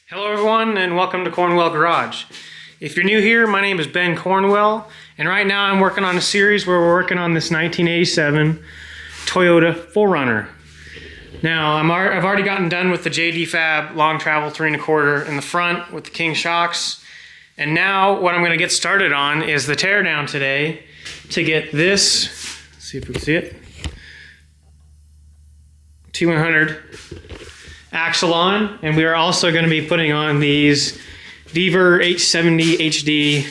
Hello everyone and welcome to Cornwell Garage. If you're new here, my name is Ben Cornwell and right now I'm working on a series where we're working on this 1987 Toyota 4Runner. Now I've already gotten done with the JD Fab long travel 3 1/4 in the front with the King shocks, and now what I'm going to get started on is the teardown today to get this, let's see if we can see it, T100 axle on, and we are also going to be putting on these Deaver H70HD,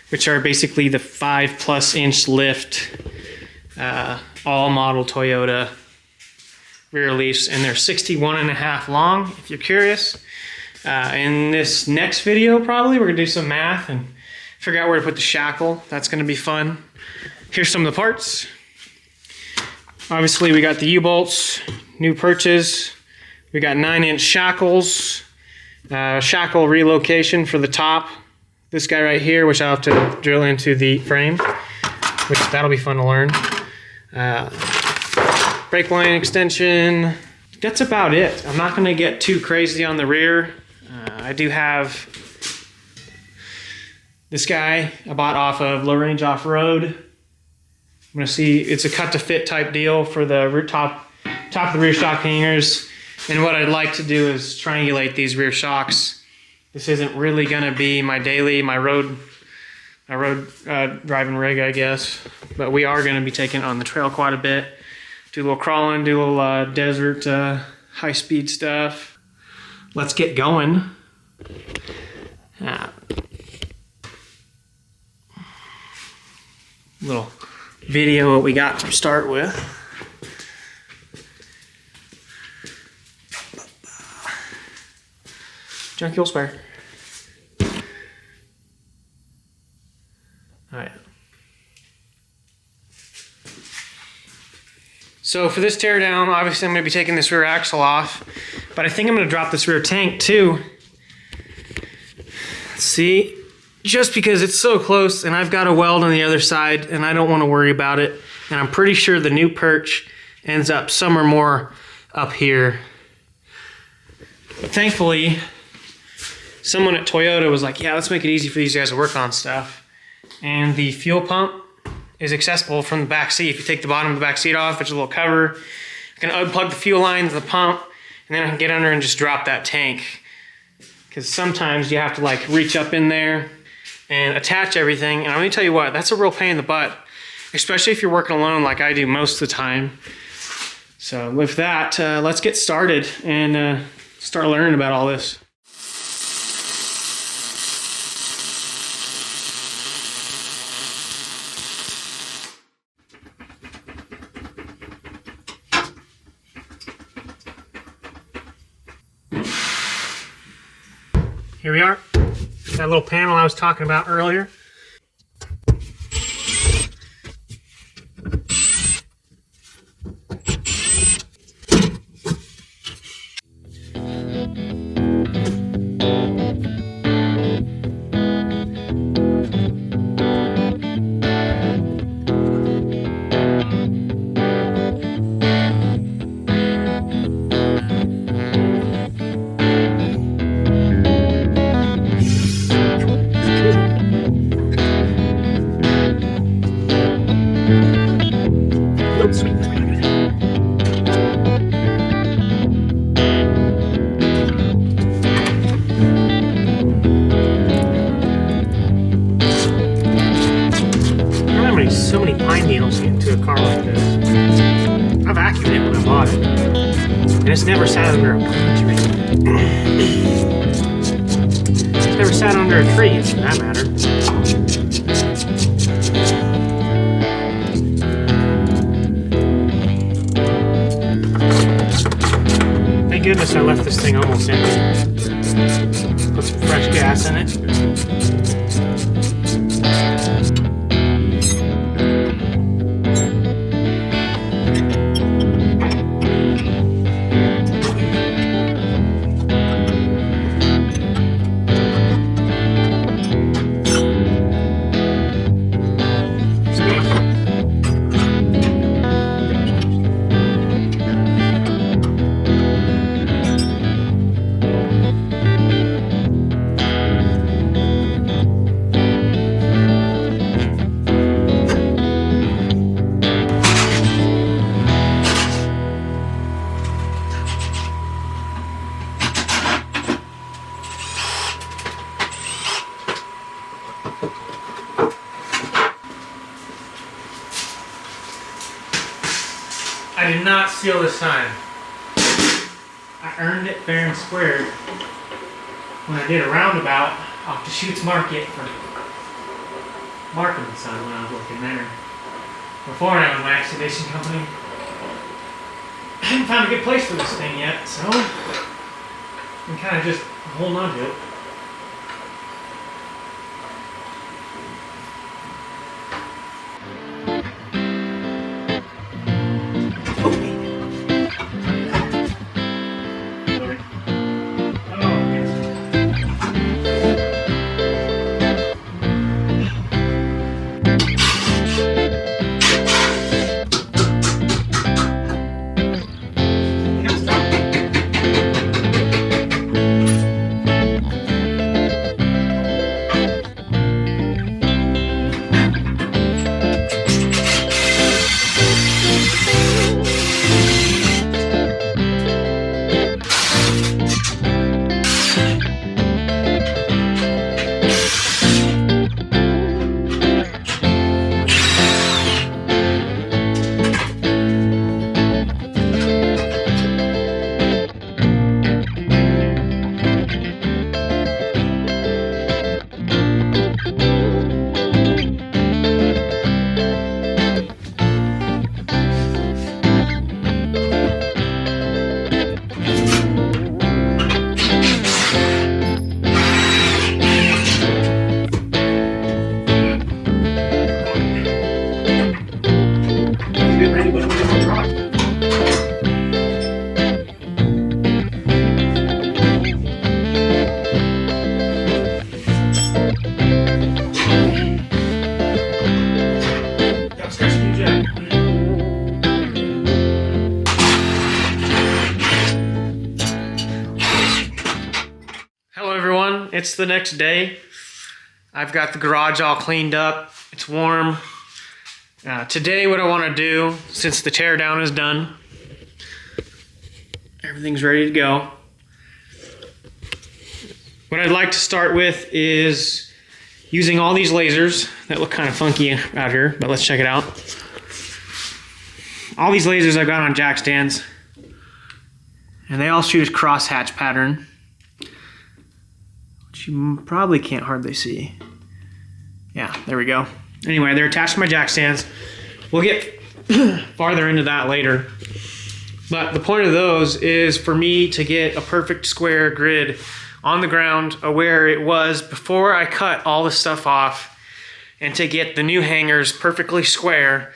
which are basically the 5+ inch lift all model Toyota rear leafs, and they're 61.5 long if you're curious. In this next video probably we're going to do some math and figure out where to put the shackle. That's going to be fun. Here's some of the parts. Obviously we got the U-bolts, new purchase. We got 9-inch shackles, shackle relocation for the top. This guy right here, which I'll have to drill into the frame, which that'll be fun to learn. Brake line extension. That's about it. I'm not going to get too crazy on the rear. I do have this guy I bought off of Low Range Off Road. I'm going to see, it's a cut to fit type deal for the top of the rear shock hangers. And what I'd like to do is triangulate these rear shocks. This isn't really going to be my road driving rig, I guess. But we are going to be taking it on the trail quite a bit. Do a little crawling, do a little desert high-speed stuff. Let's get going. Little video what we got to start with. Junk fuel spare. Alright. So for this teardown, obviously I'm going to be taking this rear axle off, but I think I'm going to drop this rear tank too. See, just because it's so close and I've got a weld on the other side and I don't want to worry about it. And I'm pretty sure the new perch ends up somewhere more up here. But thankfully, someone at Toyota was like, yeah, let's make it easy for these guys to work on stuff. And the fuel pump is accessible from the back seat. If you take the bottom of the back seat off, it's a little cover. You can unplug the fuel line to the pump, and then I can get under and just drop that tank. Because sometimes you have to like reach up in there and attach everything. And I'm gonna tell you what, that's a real pain in the butt, especially if you're working alone like I do most of the time. So with that, let's get started and start learning about all this. Here we are, that little panel I was talking about earlier. So many pine needles get into a car like this. I vacuumed it when I bought it, and it's never sat under a tree. It's never sat under a tree, for that matter. Thank goodness I left this thing almost empty. Put some fresh gas in it. did not steal this time. I earned it fair and square when I did a roundabout off Deschutes Market for Mark and Son when I was working there. Before I owned my excavation company. I haven't found a good place for this thing yet, so I'm kind of just holding on to it. It's the next day. I've got the garage all cleaned up. It's warm. Today what I want to do, since the tear down is done, everything's ready to go. What I'd like to start with is using all these lasers that look kind of funky out here, but let's check it out. All these lasers I've got on jack stands, and they all shoot a crosshatch pattern, which you probably can't hardly see. Yeah, there we go. Anyway, they're attached to my jack stands. We'll get farther into that later. But the point of those is for me to get a perfect square grid on the ground where it was before I cut all the stuff off, and to get the new hangers perfectly square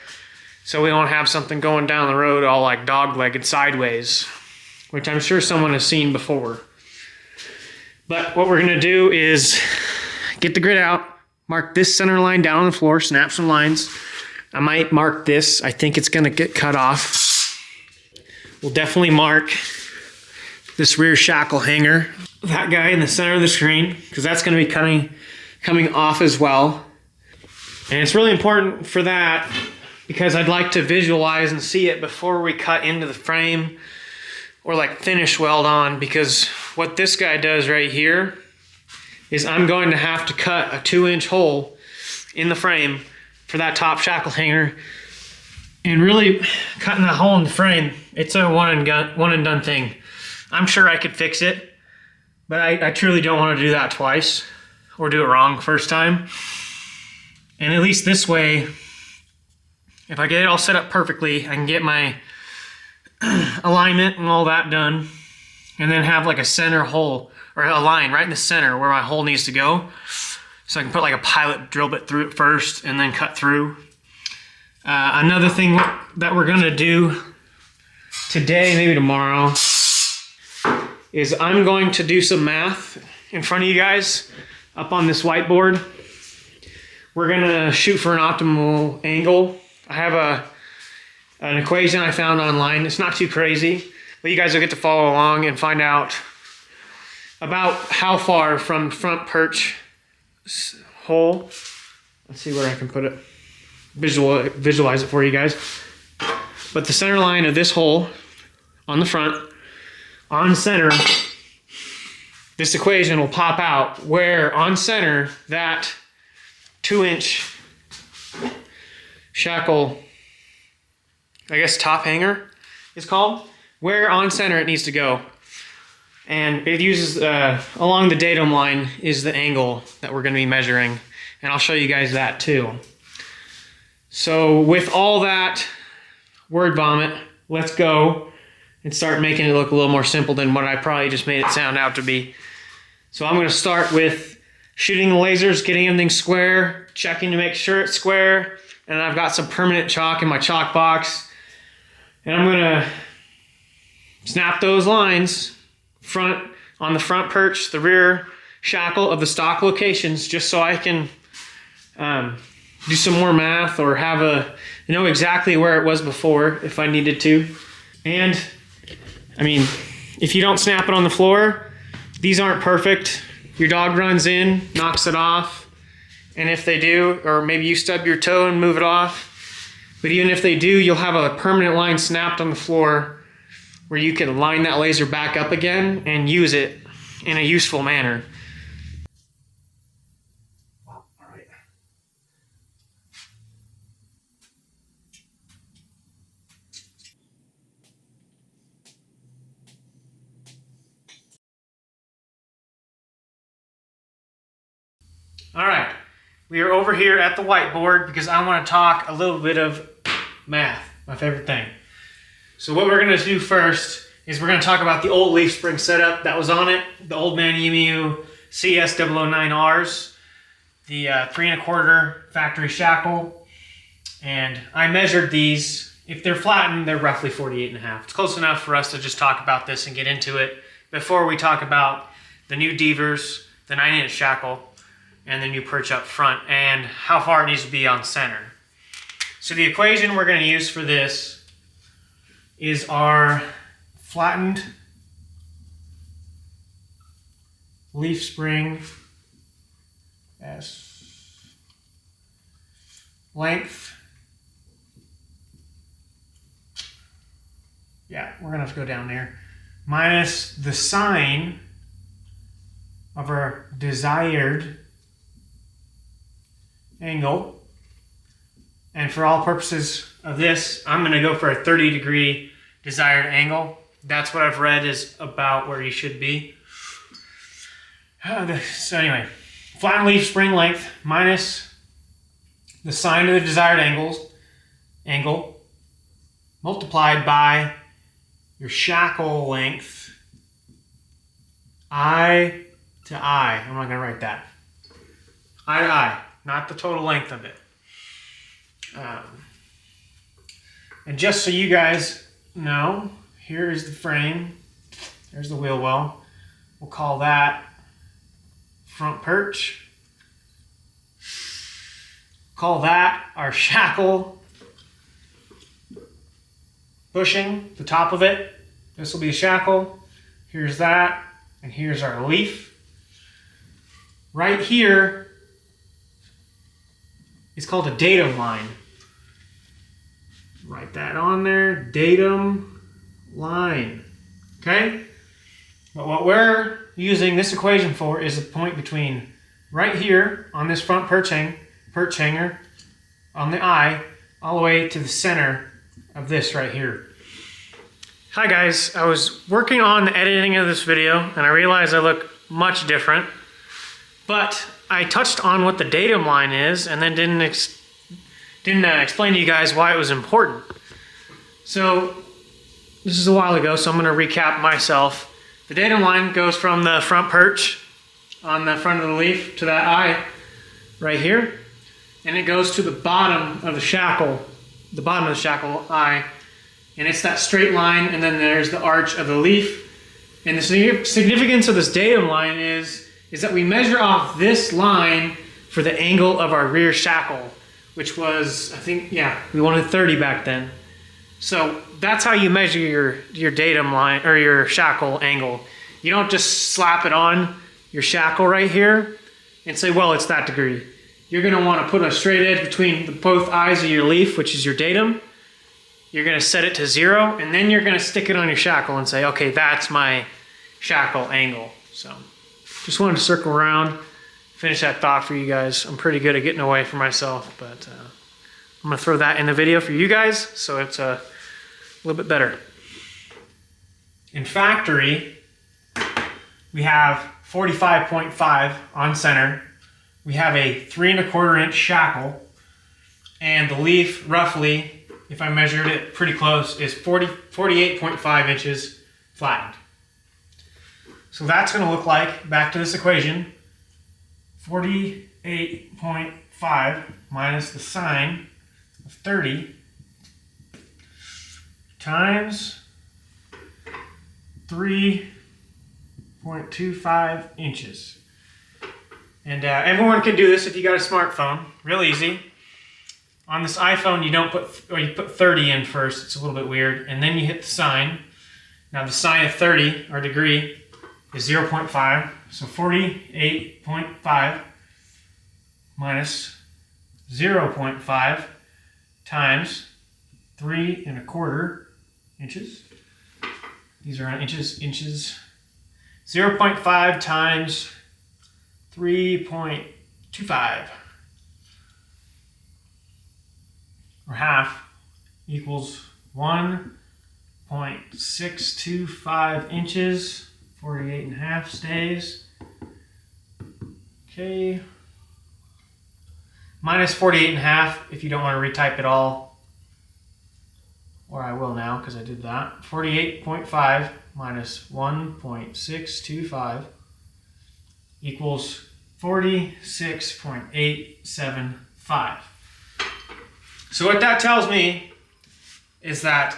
so we don't have something going down the road all like dog-legged sideways, which I'm sure someone has seen before. But what we're gonna do is get the grid out, mark this center line down on the floor, snap some lines. I might mark this. I think it's gonna get cut off. We'll definitely mark this rear shackle hanger, that guy in the center of the screen, because that's gonna be coming off as well. And it's really important for that because I'd like to visualize and see it before we cut into the frame or like finish weld on, because what this guy does right here is I'm going to have to cut a 2-inch hole in the frame for that top shackle hanger. And really cutting that hole in the frame, it's a one and done thing. I'm sure I could fix it, but I truly don't want to do that twice or do it wrong first time. And at least this way, if I get it all set up perfectly, I can get my alignment and all that done, and then have like a center hole or a line right in the center where my hole needs to go, so I can put like a pilot drill bit through it first and then cut through. Another thing that we're gonna do today, maybe tomorrow, is I'm going to do some math in front of you guys up on this whiteboard. We're gonna shoot for an optimal angle. I have an equation I found online. It's not too crazy, but you guys will get to follow along and find out about how far from front perch hole. Let's see where I can put it. Visualize it for you guys. But the center line of this hole on the front, on center, this equation will pop out where on center that 2-inch shackle, I guess top hanger, is called, where on center it needs to go. And it uses, along the datum line is the angle that we're going to be measuring. And I'll show you guys that too. So with all that word vomit, let's go and start making it look a little more simple than what I probably just made it sound out to be. So I'm going to start with shooting the lasers, getting everything square, checking to make sure it's square. And I've got some permanent chalk in my chalk box. And I'm going to snap those lines on the front perch, the rear shackle of the stock locations, just so I can do some more math or know exactly where it was before if I needed to. And I mean, if you don't snap it on the floor, these aren't perfect. Your dog runs in, knocks it off, and if they do, or maybe you stub your toe and move it off, but even if they do, you'll have a permanent line snapped on the floor where you can line that laser back up again and use it in a useful manner. All right, we are over here at the whiteboard because I want to talk a little bit of math, my favorite thing. So what we're going to do first is we're going to talk about the old leaf spring setup that was on it, the Old Man Emu CS009Rs, the 3 1/4 factory shackle, and I measured these. If they're flattened, they're roughly 48.5. It's close enough for us to just talk about this and get into it before we talk about the new Deavers, the 9-inch shackle, and the new perch up front, and how far it needs to be on center. So the equation we're going to use for this is our flattened leaf spring S length. Yeah, we're going to have to go down there. Minus the sine of our desired angle. And for all purposes of this, I'm going to go for a 30-degree desired angle. That's what I've read is about where you should be. So anyway, flattened leaf spring length minus the sine of the desired angle multiplied by your shackle length, eye to eye. I'm not going to write that. Eye to eye, not the total length of it. And just so you guys know, here is the frame. There's the wheel well. We'll call that front perch. Call that our shackle bushing, the top of it. This will be a shackle. Here's that, and here's our leaf. Right here is called a datum line. Write that on there, datum line, okay? But what we're using this equation for is the point between right here on this front perch hanger on the eye, all the way to the center of this right here. Hi guys, I was working on the editing of this video and I realized I look much different, but I touched on what the datum line is and then didn't explain to you guys why it was important. So this is a while ago, so I'm going to recap myself. The datum line goes from the front perch on the front of the leaf to that eye right here, and it goes to the bottom of the shackle eye, and it's that straight line, and then there's the arch of the leaf. And the significance of this datum line is that we measure off this line for the angle of our rear shackle, which was, I think, yeah, we wanted 30 back then. So that's how you measure your datum line or your shackle angle. You don't just slap it on your shackle right here and say, well, it's that degree. You're going to want to put a straight edge between both eyes of your leaf, which is your datum. You're going to set it to 0, and then you're going to stick it on your shackle and say, okay, that's my shackle angle. So just wanted to circle around, finish that thought for you guys. I'm pretty good at getting away from myself, but I'm going to throw that in the video for you guys so it's a little bit better. In factory, we have 45.5 on center. We have a 3 1/4 inch shackle, and the leaf, roughly, if I measured it pretty close, is 48.5 inches flattened. So that's going to look like, back to this equation, 48.5 minus the sine of 30 times 3.25 inches. And everyone can do this if you got a smartphone. Real easy. On this iPhone, you put 30 in first. It's a little bit weird. And then you hit the sine. Now the sine of 30, our degree, is 0.5. So 48.5 minus 0.5 times 3 1/4 inches. These are on inches. 0.5 times 3.25, or half, equals 1.625 inches. 48.5 stays. Okay. Minus 48.5 if you don't want to retype it all. Or I will now because I did that. 48.5 minus 1.625 equals 46.875. So what that tells me is that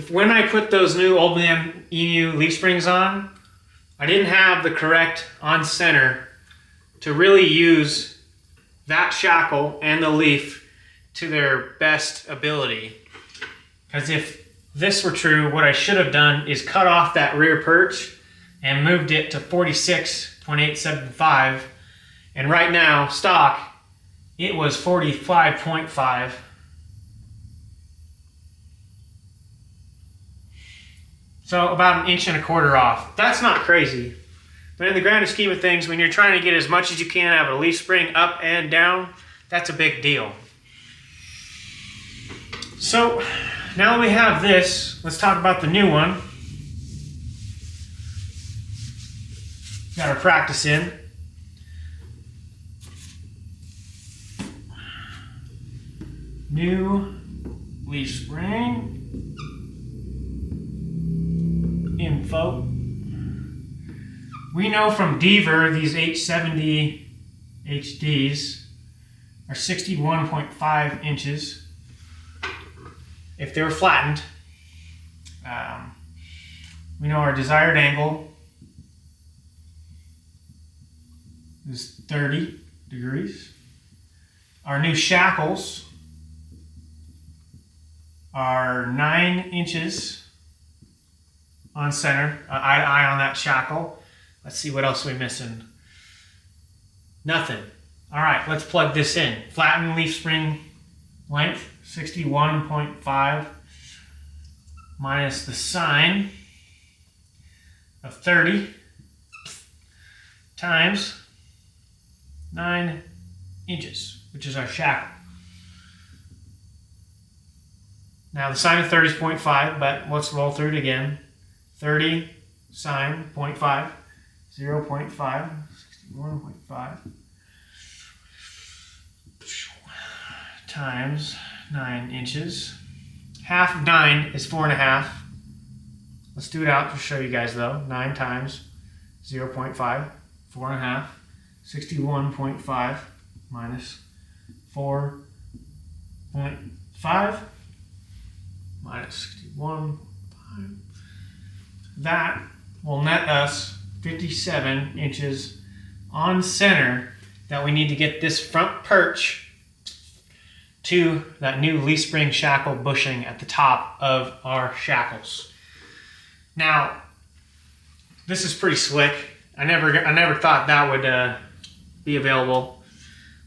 when I put those new Old Man Emu leaf springs on, I didn't have the correct on center to really use that shackle and the leaf to their best ability. Because if this were true, what I should have done is cut off that rear perch and moved it to 46.875. And right now, stock, it was 45.5. So about 1.25 inches off. That's not crazy. But in the grand scheme of things, when you're trying to get as much as you can out of a leaf spring up and down, that's a big deal. So now that we have this, let's talk about the new one. Got our practice in. New leaf spring. Info. We know from Deaver these H70HDs are 61.5 inches if they're flattened. We know our desired angle is 30 degrees. Our new shackles are 9 inches on center, eye to eye on that shackle. Let's see what else we're missing. Nothing. All right, let's plug this in. Flattened leaf spring length, 61.5 minus the sine of 30 times 9 inches, which is our shackle. Now the sine of 30 is 0.5, but let's roll through it again. 30 sine 0.5, 0.5, 61.5 times 9 inches. Half of 9 is 4.5. Let's do it out to show you guys though. 9 times 0.5, 4.5, 61.5 minus 4.5 minus 61.5. That will net us 57 inches on center that we need to get this front perch to that new leaf spring shackle bushing at the top of our shackles. Now, this is pretty slick. I never thought that would be available,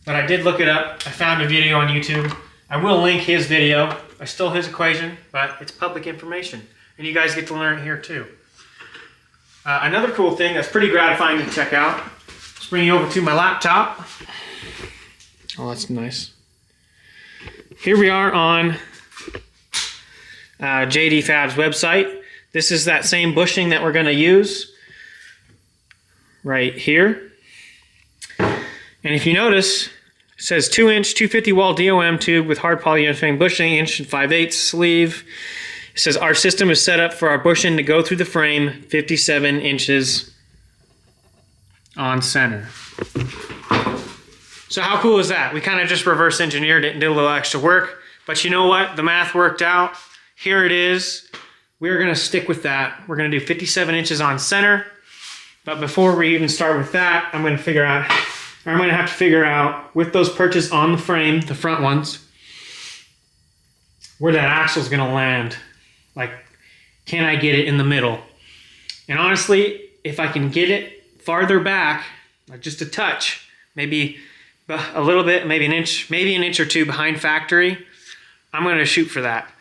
but I did look it up. I found a video on YouTube. I will link his video. I stole his equation, but it's public information, and you guys get to learn it here too. Another cool thing that's pretty gratifying to check out. Let's bring you over to my laptop. Oh, that's nice. Here we are on JD Fab's website. This is that same bushing that we're going to use right here. And if you notice, it says 2-inch 250 wall DOM tube with hard polyurethane bushing, 1 5/8 sleeve. It says our system is set up for our bushing to go through the frame 57 inches on center. So how cool is that? We kind of just reverse engineered it and did a little extra work. But you know what? The math worked out. Here it is. We're going to stick with that. We're going to do 57 inches on center. But before we even start with that, I'm going to have to figure out with those perches on the frame, the front ones, where that axle is going to land. Like, can I get it in the middle? And honestly, if I can get it farther back, like just a touch, maybe a little bit, maybe an inch or two behind factory, I'm going to shoot for that.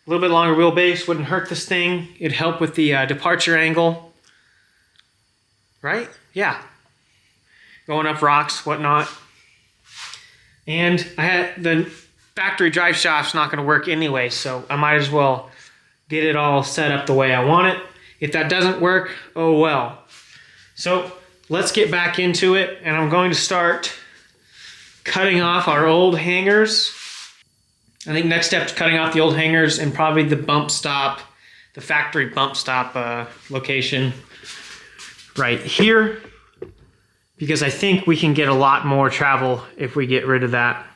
A little bit longer wheelbase wouldn't hurt this thing. It'd help with the departure angle. Right? Yeah. Going up rocks, whatnot. And the factory drive shaft's not going to work anyway, so I might as well get it all set up the way I want it. If that doesn't work, oh well. So let's get back into it, and I'm going to start cutting off our old hangers. I think next step is cutting off the old hangers and probably the bump stop, the factory bump stop location right here, because I think we can get a lot more travel if we get rid of that.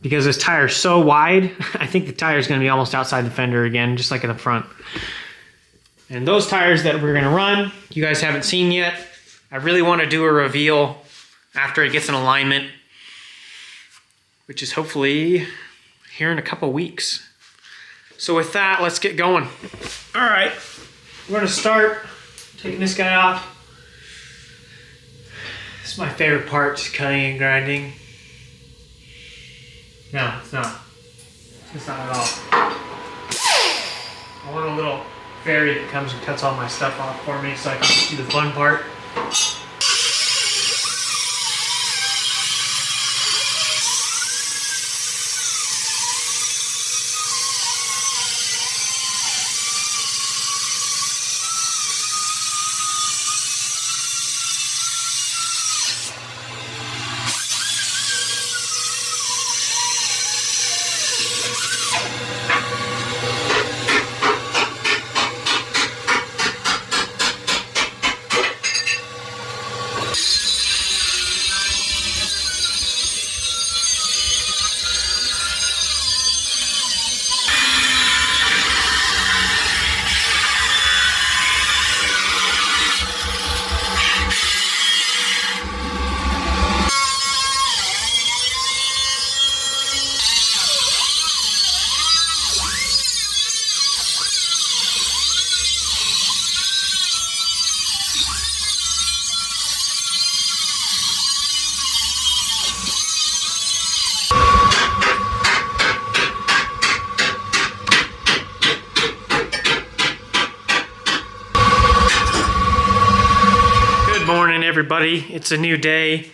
Because this tire's so wide, I think the tire's going to be almost outside the fender again, just like in the front. And those tires that we're going to run, you guys haven't seen yet. I really want to do a reveal after it gets in alignment, which is hopefully here in a couple weeks. So with that, let's get going. All right, we're going to start taking this guy off. This is my favorite part, just cutting and grinding. No, it's not. It's not at all. I want a little fairy that comes and cuts all my stuff off for me so I can just do the fun part. Everybody, it's a new day.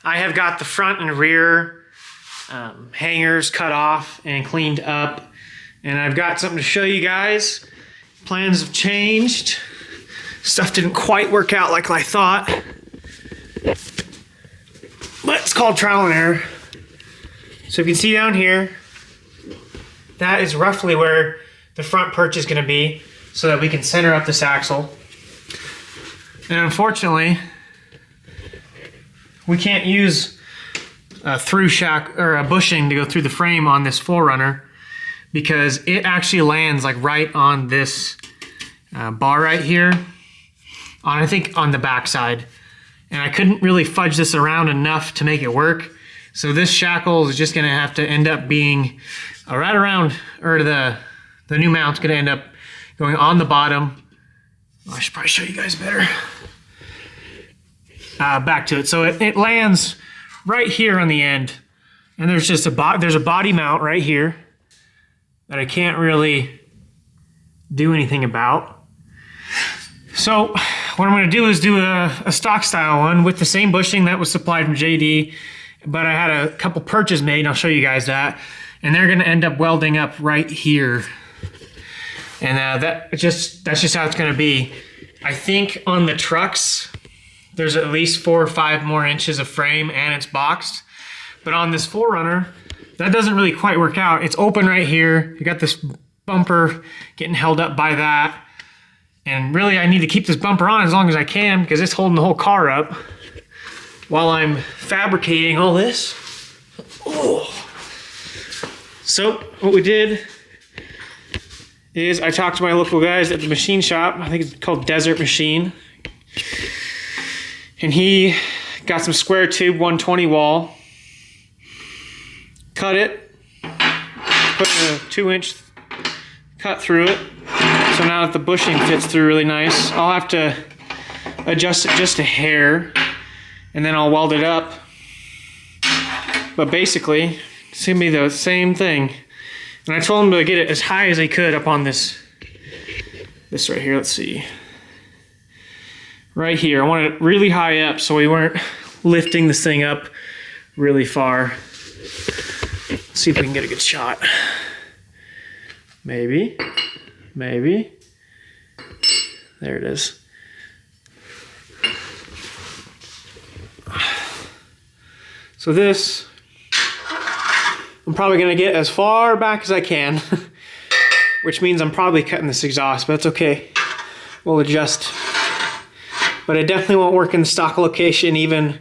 I have got the front and rear hangers cut off and cleaned up, and I've got something to show you guys. Plans have changed. Stuff didn't quite work out like I thought, but it's called trial and error. So if you can see down here, that is roughly where the front perch is going to be so that we can center up this axle. And unfortunately, we can't use a through shack or a bushing to go through the frame on this 4Runner because it actually lands like right on this bar right here, I think on the back side. And I couldn't really fudge this around enough to make it work. So this shackle is just gonna have to end up being right around, or the new mount's gonna end up going on the bottom. I should probably show you guys better. Back to it. So it lands right here on the end, and there's just a body mount right here that I can't really do anything about. So what I'm going to do is do a stock style one with the same bushing that was supplied from JD, but I had a couple perches made, and I'll show you guys that, and they're going to end up welding up right here. And that's just how it's gonna be. I think on the trucks, there's at least 4 or 5 more inches of frame and it's boxed. But on this 4Runner, that doesn't really quite work out. It's open right here. You got this bumper getting held up by that. And really I need to keep this bumper on as long as I can because it's holding the whole car up while I'm fabricating all this. Oh. So what we did is I talked to my local guys at the machine shop. I think it's called Desert Machine. And he got some square tube 120 wall, cut it, put a 2-inch cut through it. So now that the bushing fits through really nice, I'll have to adjust it just a hair and then I'll weld it up. But basically, it's gonna be the same thing. And I told him to get it as high as I could up on this right here. Let's see. Right here. I wanted it really high up so we weren't lifting this thing up really far. Let's see if we can get a good shot. Maybe. Maybe. There it is. So this, I'm probably gonna get as far back as I can, which means I'm probably cutting this exhaust, but that's okay. We'll adjust. But it definitely won't work in the stock location, even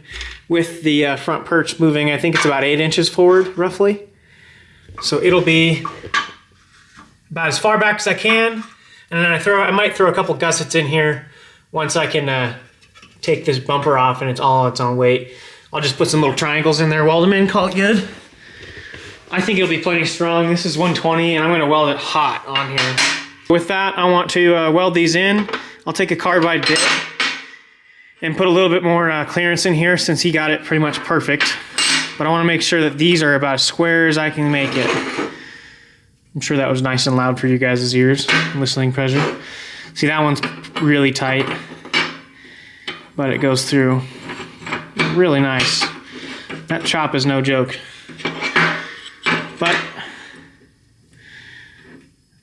with the front perch moving. I think it's about 8 inches forward, roughly. So it'll be about as far back as I can. And then I might throw a couple gussets in here once I can take this bumper off and it's all its own weight. I'll just put some little triangles in there, weld them in, call it good. I think it'll be plenty strong. This is 120 and I'm gonna weld it hot on here. With that, I want to weld these in. I'll take a carbide bit and put a little bit more clearance in here since he got it pretty much perfect. But I want to make sure that these are about as square as I can make it. I'm sure that was nice and loud for you guys' ears, listening pleasure. See, that one's really tight, but it goes through really nice. That chop is no joke. But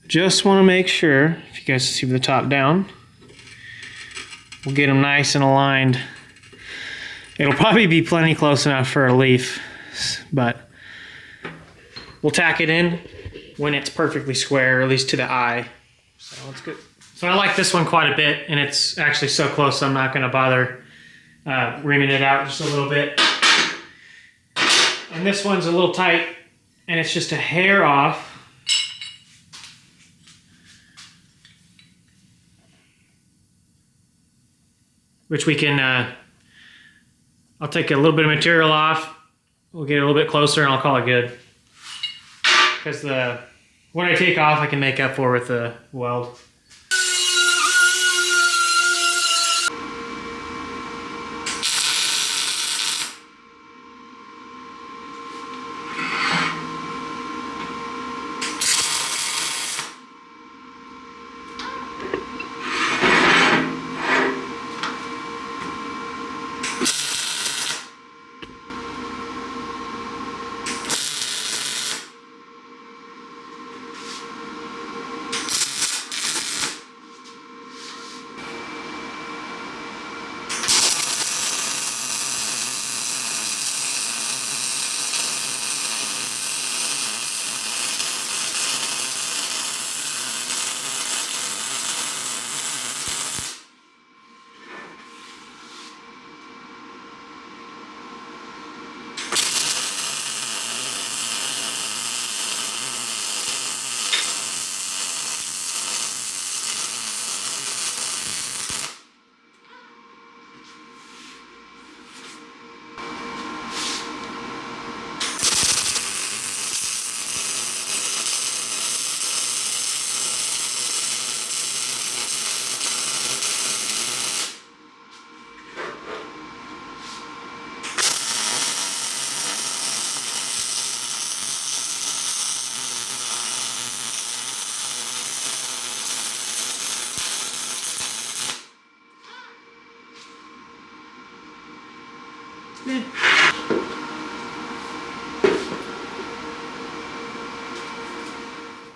just want to make sure, if you guys see from the top down, we'll get them nice and aligned. It'll probably be plenty close enough for a leaf, but we'll tack it in when it's perfectly square, or at least to the eye. So that's good. So I like this one quite a bit, and it's actually so close I'm not gonna bother reaming it out just a little bit. And this one's a little tight, and it's just a hair off. Which we can, I'll take a little bit of material off, we'll get a little bit closer and I'll call it good. Because what I take off I can make up for with the weld.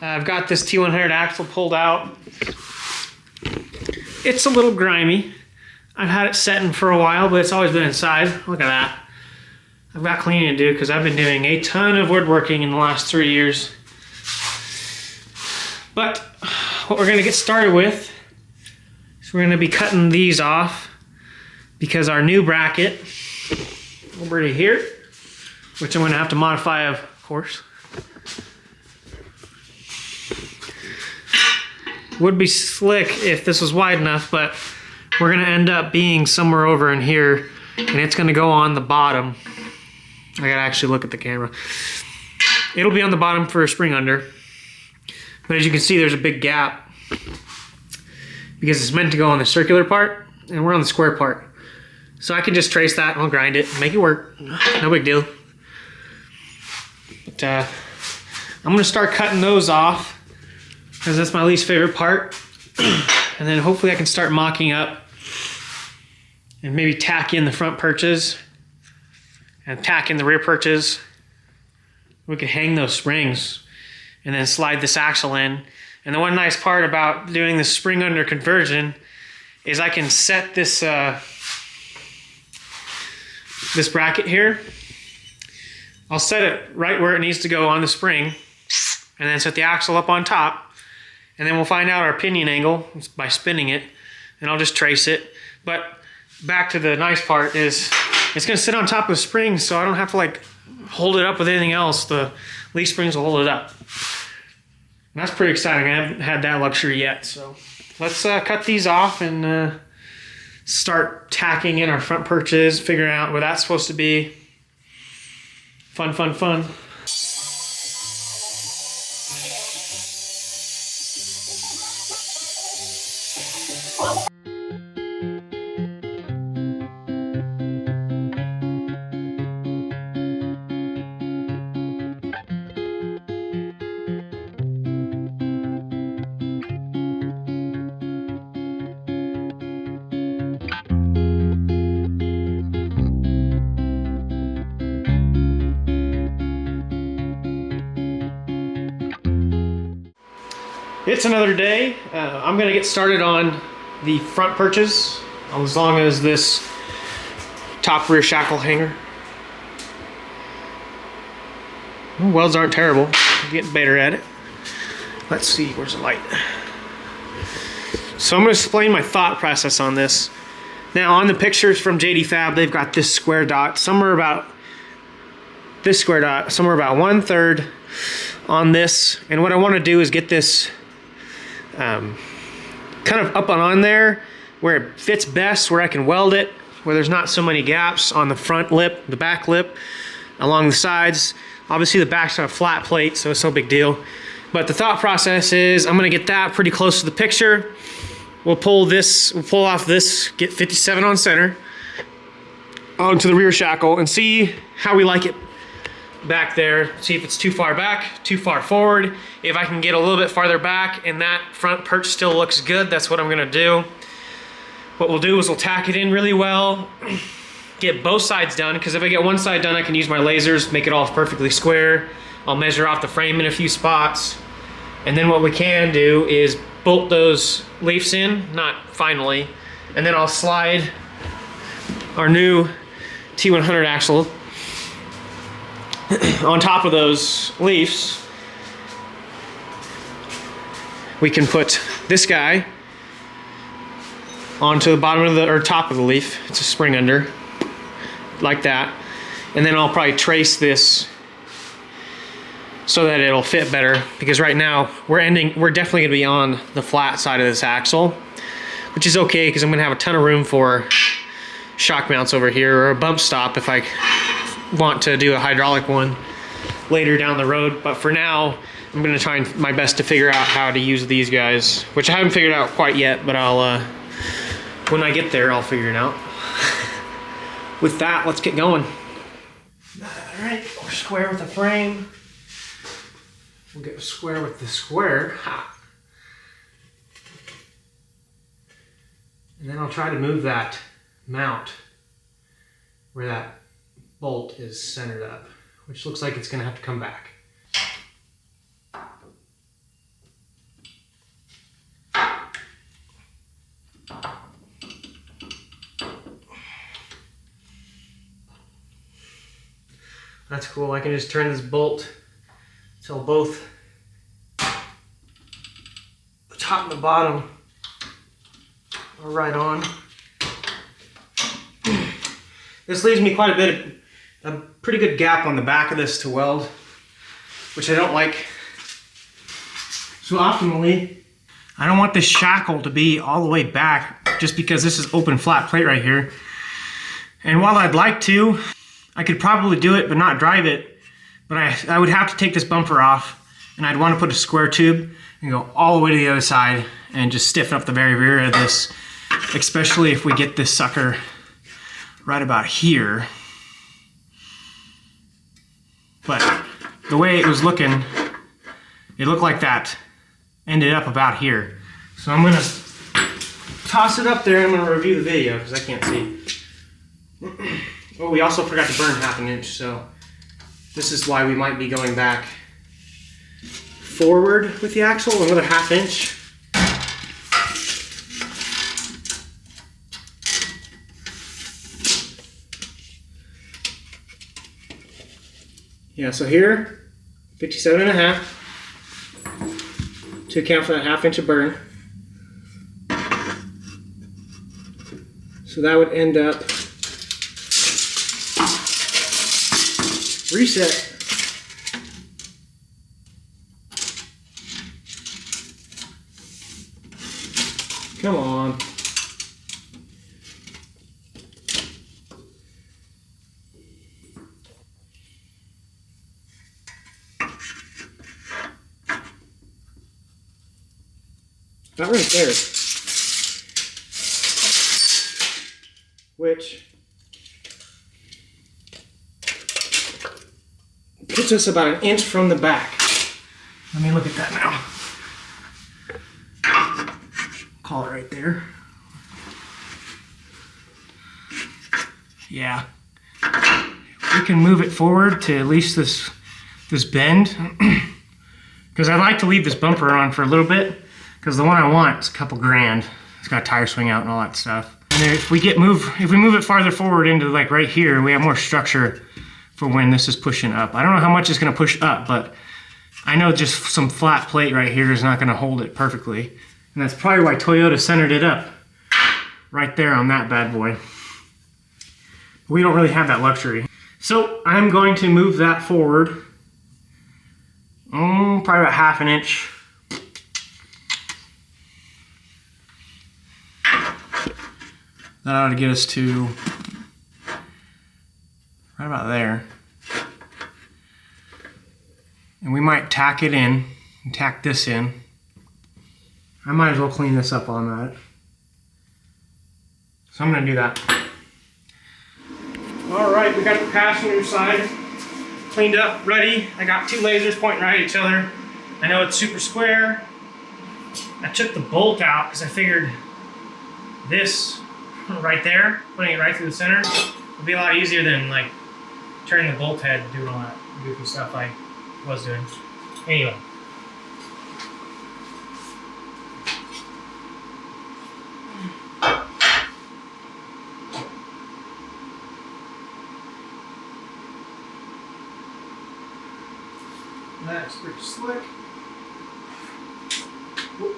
I've got this T100 axle pulled out. It's a little grimy. I've had it setting for a while, but it's always been inside. Look at that. I've got cleaning to do because I've been doing a ton of woodworking in the last 3 years. But what we're going to get started with is we're going to be cutting these off because our new bracket over to here, which I'm going to have to modify, of course, would be slick if this was wide enough, but we're gonna end up being somewhere over in here, and it's gonna go on the bottom. I gotta actually look at the camera. It'll be on the bottom for a spring under, but as you can see, there's a big gap because it's meant to go on the circular part, and we're on the square part. So I can just trace that and I'll grind it, make it work. No big deal. But I'm gonna start cutting those off because that's my least favorite part. And then hopefully I can start mocking up and maybe tack in the front perches and tack in the rear perches. We could hang those springs and then slide this axle in. And the one nice part about doing the spring under conversion is I can set this this bracket here. I'll set it right where it needs to go on the spring and then set the axle up on top. And then we'll find out our pinion angle by spinning it, and I'll just trace it. But back to the nice part is it's gonna sit on top of the springs, so I don't have to like hold it up with anything else. The leaf springs will hold it up. And that's pretty exciting. I haven't had that luxury yet. So let's cut these off and start tacking in our front perches, figuring out where that's supposed to be. Fun, fun, fun. It's another day. I'm gonna get started on the front perches as long as this top rear shackle hanger. Welds aren't terrible. I'm getting better at it. Let's see, where's the light? So I'm gonna explain my thought process on this. Now on the pictures from JD Fab, they've got this square dot, somewhere about this square dot, somewhere about 1/3 on this. And what I wanna do is get this kind of up and on there where it fits best, where I can weld it, where there's not so many gaps on the front lip, the back lip, along the sides. Obviously the back's got a flat plate, so it's no big deal. But the thought process is I'm gonna get that pretty close to the picture. We'll pull off this, get 57 on center, onto the rear shackle and see how we like it back there. See if it's too far back, too far forward. If I can get a little bit farther back and that front perch still looks good, that's what I'm gonna do. What we'll do is we'll tack it in really well, get both sides done, because if I get one side done, I can use my lasers, make it all perfectly square. I'll measure off the frame in a few spots. And then what we can do is bolt those leafs in, not finally, and then I'll slide our new T100 axle on top of those leaves. We can put this guy onto the bottom of the, or top of the leaf. It's a spring under, like that. And then I'll probably trace this so that it'll fit better, because right now we're definitely gonna be on the flat side of this axle, which is okay because I'm gonna have a ton of room for shock mounts over here, or a bump stop if I want to do a hydraulic one later down the road. But for now, I'm gonna try my best to figure out how to use these guys, which I haven't figured out quite yet, but I'll, when I get there, I'll figure it out. With that, let's get going. All right, we're square with the frame. We'll get square with the square. Ha. And then I'll try to move that mount where that bolt is centered up, which looks like it's gonna have to come back. That's cool. I can just turn this bolt till both the top and the bottom are right on. This leaves me quite a pretty good gap on the back of this to weld, which I don't like. So optimally, I don't want this shackle to be all the way back just because this is open flat plate right here. And while I'd like to, I could probably do it but not drive it, but I would have to take this bumper off, and I'd want to put a square tube and go all the way to the other side and just stiffen up the very rear of this, especially if we get this sucker right about here. But the way it was looking, it looked like that ended up about here. So I'm gonna toss it up there and I'm gonna review the video because I can't see. Oh, we also forgot to burn ½ inch, so this is why we might be going back forward with the axle, another ½ inch. Yeah, so here, 57.5 to account for that ½ inch of burn. So that would end up reset. Come on. Not right there. Which puts us about 1 inch from the back. Let me look at that now. Call it right there. Yeah. We can move it forward to at least this bend. Because I'd like to leave this bumper on for a little bit. Because the one I want is a couple grand. It's got a tire swing out and all that stuff. And if we move it farther forward into like right here, we have more structure for when this is pushing up. I don't know how much it's gonna push up, but I know just some flat plate right here is not gonna hold it perfectly. And that's probably why Toyota centered it up right there on that bad boy. We don't really have that luxury. So I'm going to move that forward. Probably about ½ inch. That ought to get us to right about there. And we might tack it in, and tack this in. I might as well clean this up on that. So I'm gonna do that. All right, we got the passenger side cleaned up, ready. I got 2 lasers pointing right at each other. I know it's super square. I took the bolt out because I figured this right there, putting it right through the center, would be a lot easier than like turning the bolt head and doing all that goofy stuff I was doing. Anyway. That's pretty slick. Whoop.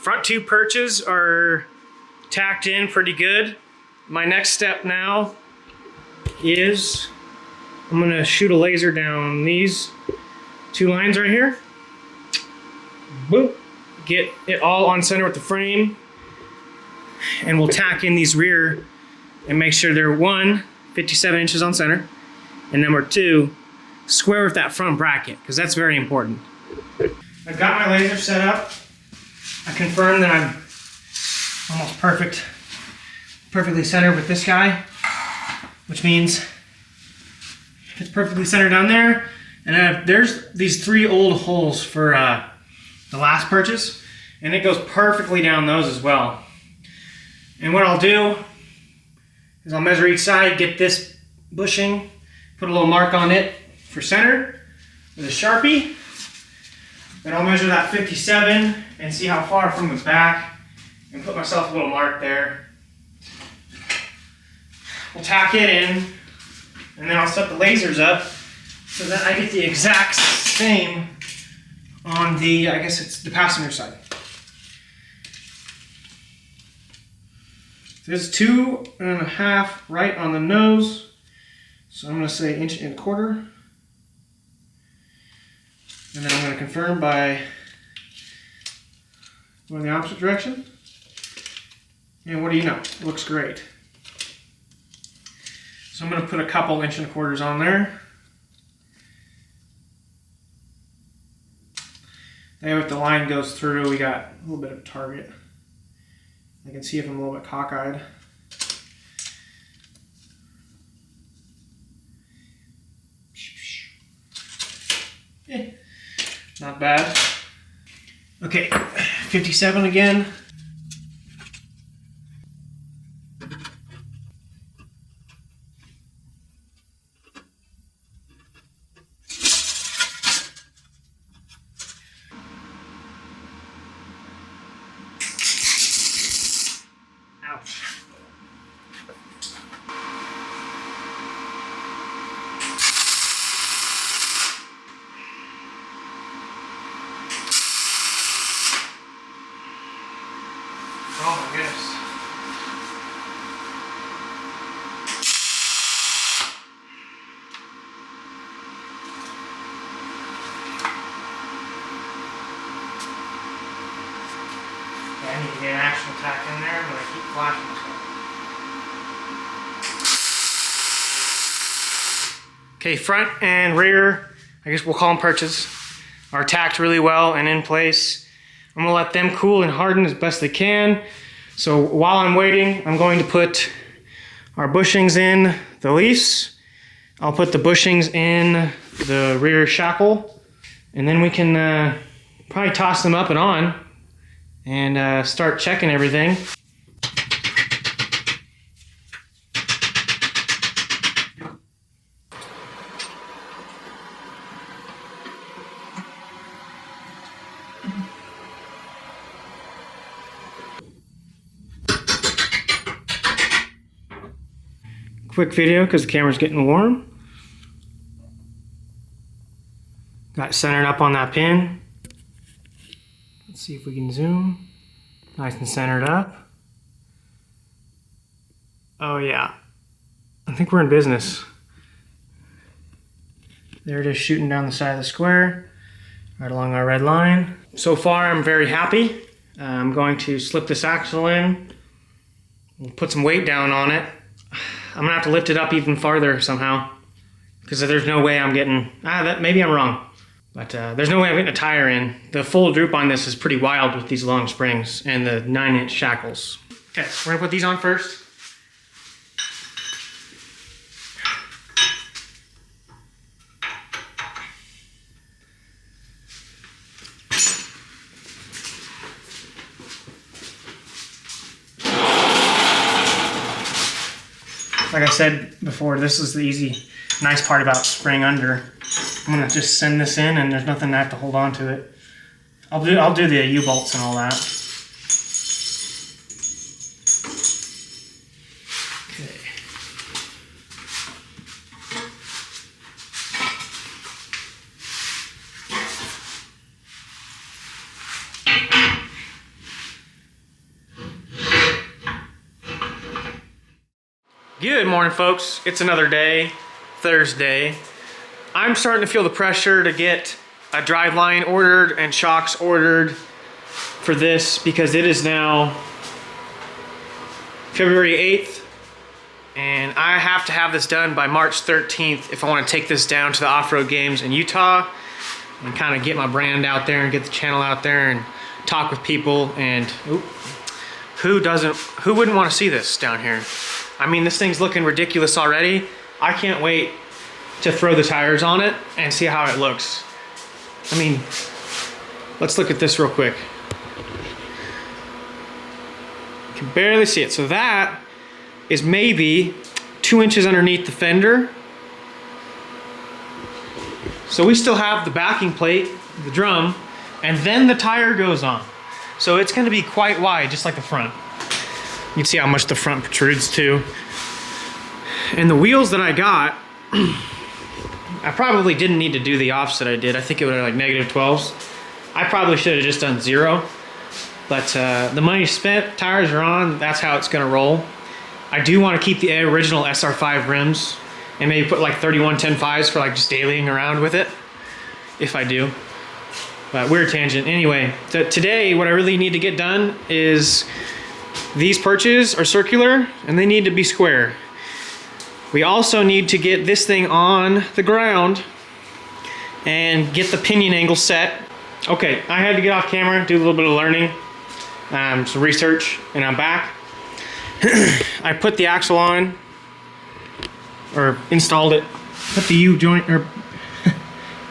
Front 2 perches are tacked in pretty good. My next step now is I'm gonna shoot a laser down these 2 lines right here. Boop. Get it all on center with the frame. And we'll tack in these rear and make sure they're 1, 57 inches on center, and number 2, square with that front bracket, because that's very important. I've got my laser set up. I confirmed that I'm almost perfectly centered with this guy, which means it's perfectly centered down there. And there's these 3 old holes for the last purchase, and it goes perfectly down those as well. And what I'll do is I'll measure each side, get this bushing, put a little mark on it for center with a Sharpie. Then I'll measure that 57 and see how far from the back and put myself a little mark there. We'll tack it in, and then I'll set the lasers up so that I get the exact same on the, I guess it's the passenger side. There's 2.5 right on the nose, so I'm going to say 1.25 inches. And then I'm going to confirm by going the opposite direction. And what do you know? It looks great. So I'm going to put a couple 1.25 inches on there. That way if the line goes through, we got a little bit of target. I can see if I'm a little bit cockeyed. Yeah, not bad. Okay, 57 again. Ouch. Oh my goodness. Okay, I need to get an actual tack in there, but I keep flashing myself. Okay, front and rear, I guess we'll call them perches, are tacked really well and in place. I'm gonna let them cool and harden as best they can. So while I'm waiting, I'm going to put our bushings in the lease. I'll put the bushings in the rear shackle, and then we can probably toss them up and on and start checking everything. Quick video because the camera's getting warm. Got it centered up on that pin. Let's see if we can zoom. Nice and centered up. Oh yeah, I think we're in business. There it is, shooting down the side of the square, right along our red line. So far I'm very happy. I'm going to slip this axle in, put some weight down on it. I'm gonna have to lift it up even farther somehow, because there's no way I'm getting, maybe I'm wrong, but there's no way I'm getting a tire in. The full droop on this is pretty wild with these long springs and the 9-inch shackles. Okay, we're gonna put these on first. Like I said before, this is the easy, nice part about spraying under. I'm gonna just send this in, and there's nothing I have to hold on to it. I'll do the U-bolts and all that. Okay. Good morning, folks. It's another day, Thursday. I'm starting to feel the pressure to get a driveline ordered and shocks ordered for this, because it is now February 8th and I have to have this done by March 13th if I want to take this down to the off-road games in Utah and kind of get my brand out there and get the channel out there and talk with people and who wouldn't want to see this down here? I mean, this thing's looking ridiculous already. I can't wait to throw the tires on it and see how it looks. I mean, let's look at this real quick. You can barely see it. So that is maybe 2 inches underneath the fender. So we still have the backing plate, the drum, and then the tire goes on. So it's going to be quite wide, just like the front. You can see how much the front protrudes too. And the wheels that I got, I probably didn't need to do the offset I did. I think it was like -12s. I probably should have just done 0. But the money spent, tires are on, that's how it's gonna roll. I do want to keep the original SR5 rims and maybe put like 31-10-5s for like just dailying around with it, if I do. But weird tangent. Anyway, today what I really need to get done is these perches are circular and they need to be square. We also need to get this thing on the ground and get the pinion angle set. Okay, I had to get off camera, do a little bit of learning, some research, and I'm back. I put the axle on, or installed it, put the U-joint, or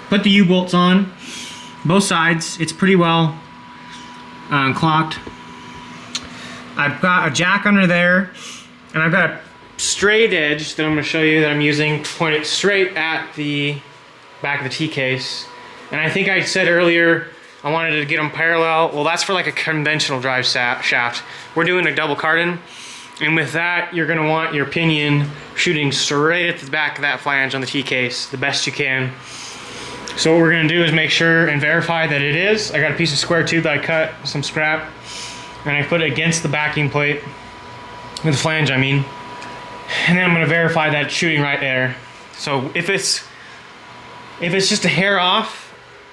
put the U-bolts on, both sides. It's pretty well clocked. I've got a jack under there, and I've got a straight edge that I'm going to show you that I'm using to point it straight at the back of the T-case. And I think I said earlier I wanted to get them parallel. Well, that's for like a conventional drive shaft. We're doing a double cardan, and with that you're going to want your pinion shooting straight at the back of that flange on the T-case the best you can. So what we're going to do is make sure and verify that it is. I got a piece of square tube that I cut, some scrap, and I put it against the backing plate, with the flange I mean. And then I'm going to verify that it's shooting right there. So if it's just a hair off,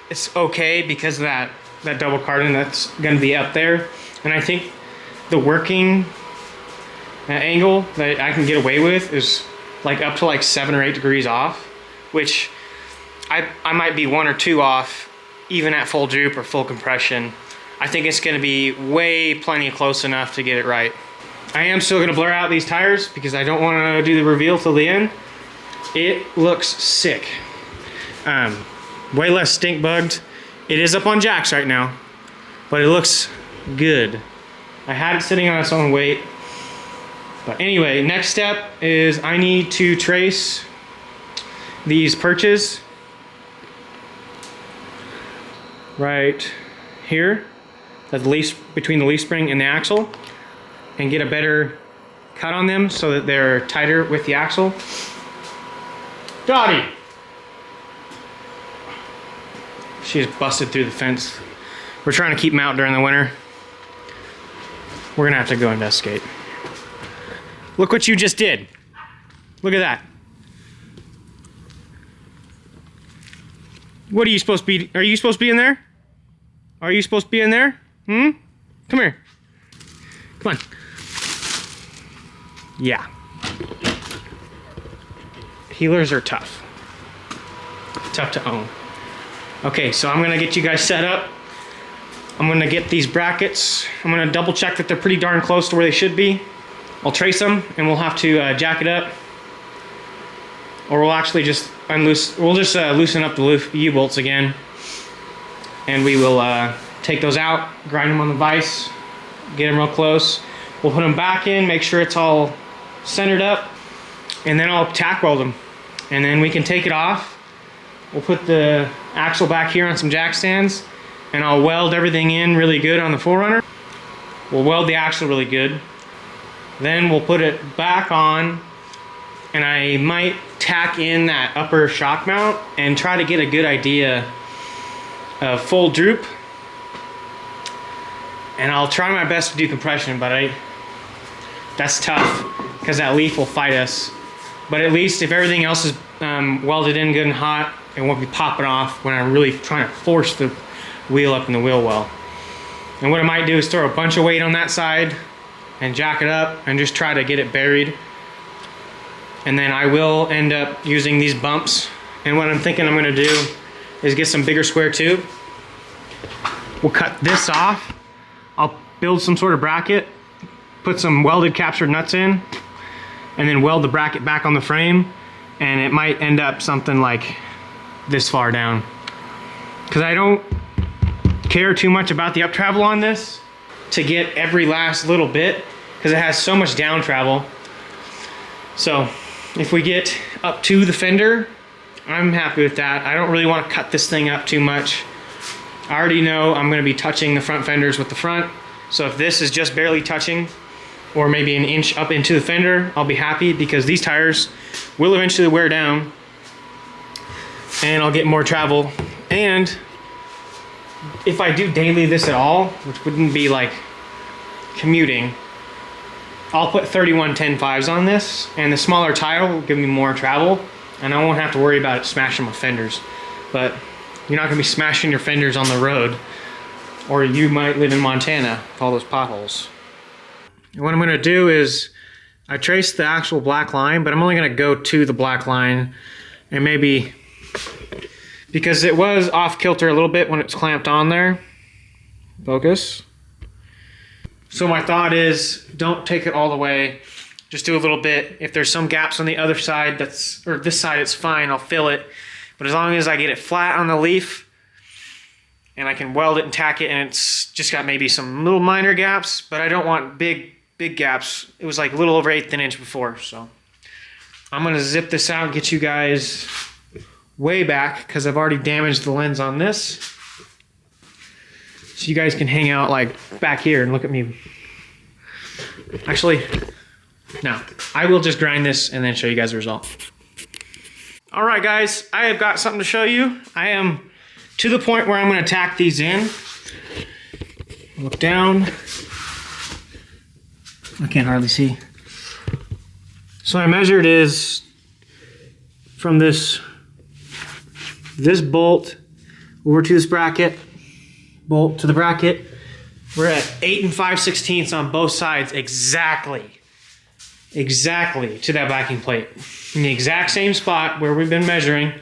it's okay because of that double cardan that's going to be up there. And I think the working angle that I can get away with is like up to like 7 or 8 degrees off, which I might be 1 or 2 off even at full droop or full compression. I think it's going to be plenty close enough to get it right. I am still going to blur out these tires because I don't want to do the reveal till the end. It looks sick. Way less stink bugged. It is up on jacks right now, but it looks good. I had it sitting on its own weight. But anyway, next step is I need to trace these perches right here, at the leaf, between the leaf spring and the axle, and get a better cut on them so that they're tighter with the axle. Dottie! She's busted through the fence. We're trying to keep them out during the winter. We're gonna have to go investigate. Look what you just did. Look at that. What are you supposed to be? Are you supposed to be in there? Are you supposed to be in there? Come here. Come on. Yeah. Heelers are tough. Tough to own. Okay, so I'm gonna get you guys set up. I'm gonna get these brackets. I'm gonna double check that they're pretty darn close to where they should be. I'll trace them and we'll have to jack it up. Or we'll actually just loosen up the U-bolts again. And we will take those out, grind them on the vise, get them real close. We'll put them back in, make sure it's all centered up, and then I'll tack weld them. And then we can take it off. We'll put the axle back here on some jack stands, and I'll weld everything in really good on the 4Runner. We'll weld the axle really good. Then we'll put it back on, and I might tack in that upper shock mount and try to get a good idea of full droop. And I'll try my best to do compression, but that's tough because that leaf will fight us. But at least if everything else is welded in good and hot, it won't be popping off when I'm really trying to force the wheel up in the wheel well. And what I might do is throw a bunch of weight on that side and jack it up and just try to get it buried. And then I will end up using these bumps. And what I'm thinking I'm gonna do is get some bigger square tube. We'll cut this off. I'll build some sort of bracket, put some welded captured nuts in and then weld the bracket back on the frame, and it might end up something like this far down. Because I don't care too much about the up travel on this to get every last little bit, because it has so much down travel. So if we get up to the fender, I'm happy with that. I don't really want to cut this thing up too much. I already know I'm going to be touching the front fenders with the front, so if this is just barely touching, or maybe an inch up into the fender, I'll be happy, because these tires will eventually wear down and I'll get more travel. And if I do daily this at all, which wouldn't be like commuting, I'll put 31-10-5s on this, and the smaller tire will give me more travel, and I won't have to worry about it smashing my fenders. But you're not gonna be smashing your fenders on the road, or you might live in Montana with all those potholes. And what I'm gonna do is, I traced the actual black line, but I'm only gonna go to the black line, and maybe, because it was off kilter a little bit when it's clamped on there. Focus. So my thought is, don't take it all the way, just do a little bit. If there's some gaps on the other side, or this side, it's fine, I'll fill it. But as long as I get it flat on the leaf, and I can weld it and tack it, and it's just got maybe some little minor gaps, but I don't want big gaps. It was like a little over 1/8 of an inch before, so. I'm gonna zip this out and get you guys way back, because I've already damaged the lens on this. So you guys can hang out like back here and look at me. Actually, no, I will just grind this and then show you guys the result. All right, guys, I have got something to show you. I am to the point where I'm gonna tack these in. Look down. I can't hardly see. So I measured is from this bolt over to this bracket, bolt to the bracket. We're at 8 5/16 on both sides, exactly to that backing plate, in the exact same spot where we've been measuring.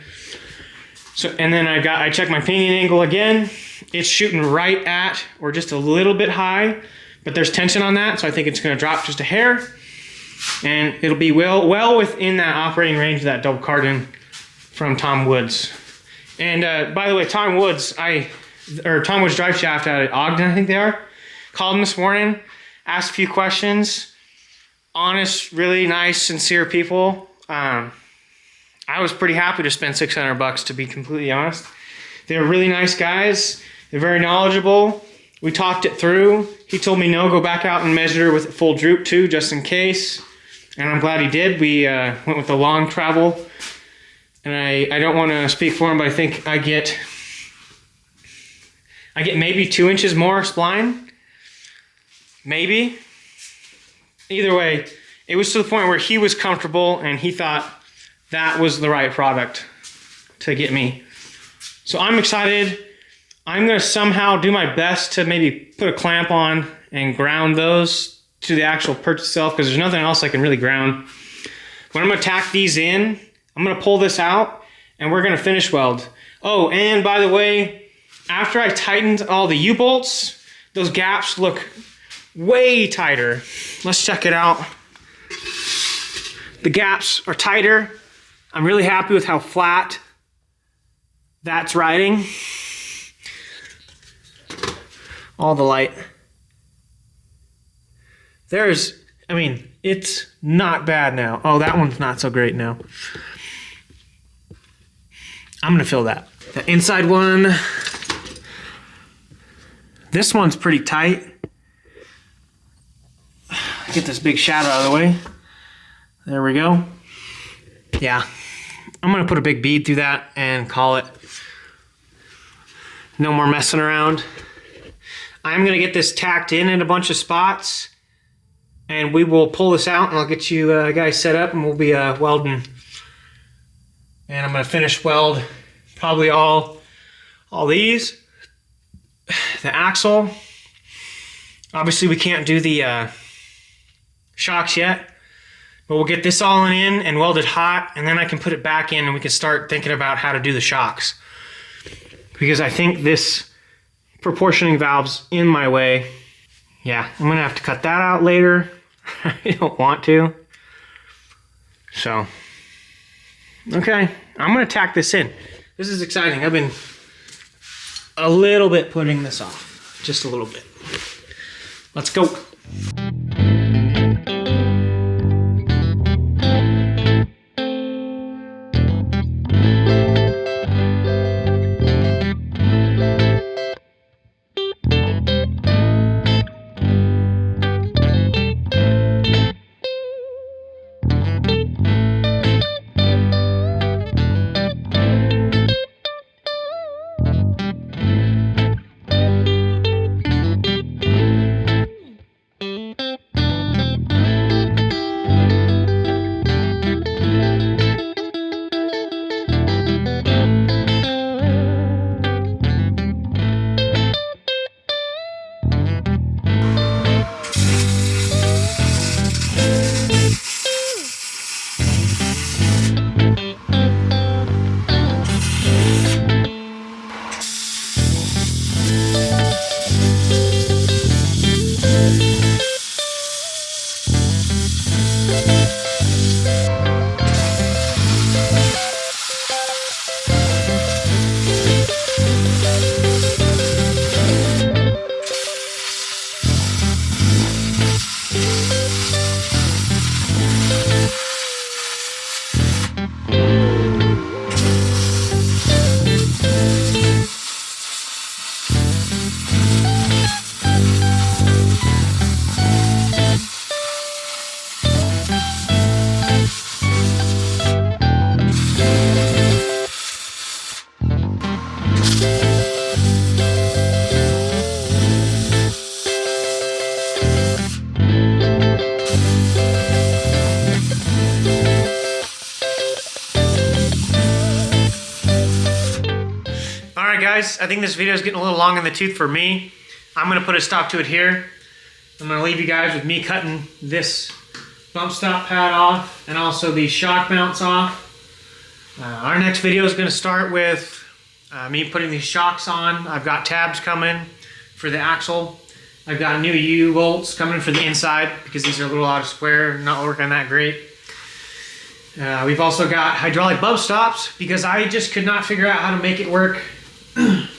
So, and then I checked my pinion angle again. It's shooting right at, or just a little bit high, but there's tension on that, so I think it's going to drop just a hair, and it'll be well within that operating range of that double cardan from Tom Woods. And by the way, Tom Woods Driveshaft out at Ogden, I think they are, called him this morning, asked a few questions. Honest, really nice, sincere people. I was pretty happy to spend $600, to be completely honest. They're really nice guys. They're very knowledgeable. We talked it through. He told me no, go back out and measure with full droop too, just in case. And I'm glad he did. We went with the long travel. And I don't want to speak for him, but I think I get maybe 2 inches more spline. Maybe. Either way, it was to the point where he was comfortable and he thought that was the right product to get me. So I'm excited. I'm going to somehow do my best to maybe put a clamp on and ground those to the actual perch itself, because there's nothing else I can really ground. When I'm going to tack these in, I'm going to pull this out and we're going to finish weld. Oh, and by the way, after I tightened all the U-bolts, those gaps look way tighter. Let's check it out. The gaps are tighter. I'm really happy with how flat that's riding. All the light. It's not bad now. Oh, that one's not so great now. I'm gonna fill that. The inside one, this one's pretty tight. Get this big shadow out of the way. There we go. Yeah, I'm gonna put a big bead through that and call it. No more messing around. I'm gonna get this tacked in a bunch of spots, and we will pull this out, and I'll get you guys set up, and we'll be welding. And I'm gonna finish weld probably all these. The axle. Obviously we can't do the shocks yet, but we'll get this all in and welded hot, and then I can put it back in and we can start thinking about how to do the shocks. Because I think this proportioning valve's in my way. yeah, I'm gonna have to cut that out later. I don't want to. So, okay, I'm gonna tack this in. This is exciting. I've been a little bit putting this off, just a little bit. Let's go. Guys, I think this video is getting a little long in the tooth for me. I'm going to put a stop to it here. I'm going to leave you guys with me cutting this bump stop pad off and also these shock mounts off. Our next video is going to start with me putting these shocks on. I've got tabs coming for the axle. I've got new U-bolts coming for the inside because these are a little out of square, not working that great. We've also got hydraulic bump stops because I just could not figure out how to make it work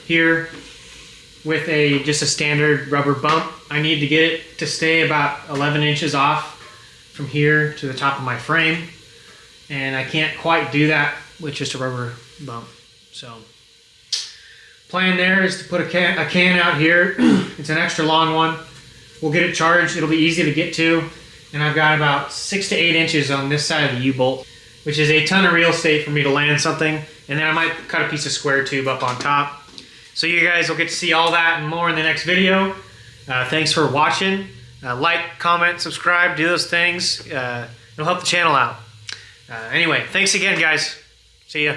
here with just a standard rubber bump. I need to get it to stay about 11 inches off from here to the top of my frame, and I can't quite do that with just a rubber bump. So plan there is to put a can out here. It's an extra long one. We'll get it charged. It'll be easy to get to, and I've got about 6 to 8 inches on this side of the U-bolt, which is a ton of real estate for me to land something. And then I might cut a piece of square tube up on top. So you guys will get to see all that and more in the next video. Thanks for watching. Like, comment, subscribe, do those things. It'll help the channel out. Anyway, thanks again, guys. See ya.